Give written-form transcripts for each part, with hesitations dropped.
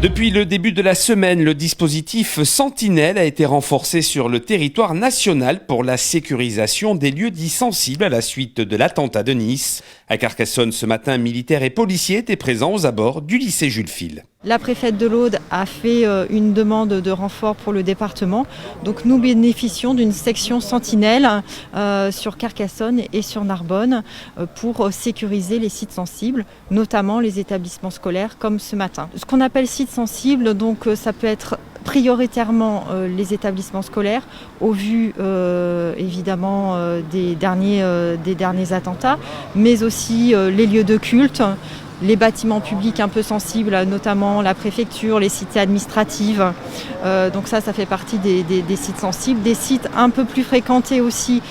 Depuis le début de la semaine, le dispositif Sentinelle a été renforcé sur le territoire national pour la sécurisation des lieux dits sensibles à la suite de l'attentat de Nice. À Carcassonne, ce matin, militaires et policiers étaient présents aux abords du lycée Jules Fil. La préfète de l'Aude a fait une demande de renfort pour le département. Donc nous bénéficions d'une section sentinelle sur Carcassonne et sur Narbonne pour sécuriser les sites sensibles, notamment les établissements scolaires comme ce matin. Ce qu'on appelle sites sensibles, donc ça peut être prioritairement les établissements scolaires au vu évidemment des derniers attentats, mais aussi les lieux de culte, les bâtiments publics un peu sensibles, notamment la préfecture, les cités administratives. Donc ça fait partie des sites sensibles. Des sites un peu plus fréquentés aussi,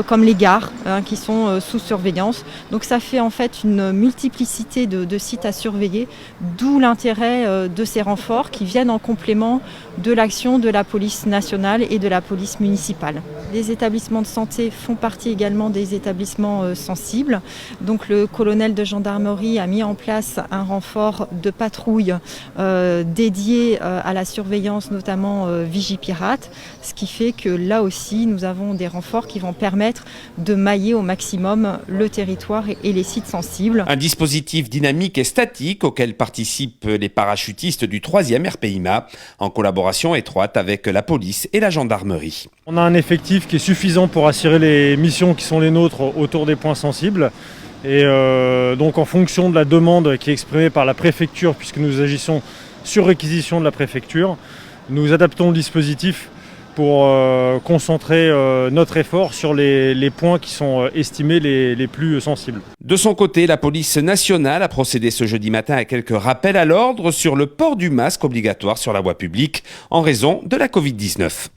comme les gares, qui sont sous surveillance. Donc ça fait en fait une multiplicité de sites à surveiller, d'où l'intérêt de ces renforts qui viennent en complément de l'action de la police nationale et de la police municipale. Les établissements de santé font partie également des établissements sensibles. Donc le colonel de gendarmerie a mis en place un renfort de patrouille dédié à la surveillance, notamment Vigipirate, ce qui fait que là aussi nous avons des renforts qui vont permettre de mailler au maximum le territoire et les sites sensibles. Un dispositif dynamique et statique auquel participent les parachutistes du 3e RPIMA en collaboration étroite avec la police et la gendarmerie. On a un effectif qui est suffisant pour assurer les missions qui sont les nôtres autour des points sensibles. Et donc en fonction de la demande qui est exprimée par la préfecture, puisque nous agissons sur réquisition de la préfecture, nous adaptons le dispositif pour concentrer notre effort sur les points qui sont estimés les plus sensibles. De son côté, la police nationale a procédé ce jeudi matin à quelques rappels à l'ordre sur le port du masque obligatoire sur la voie publique en raison de la Covid-19.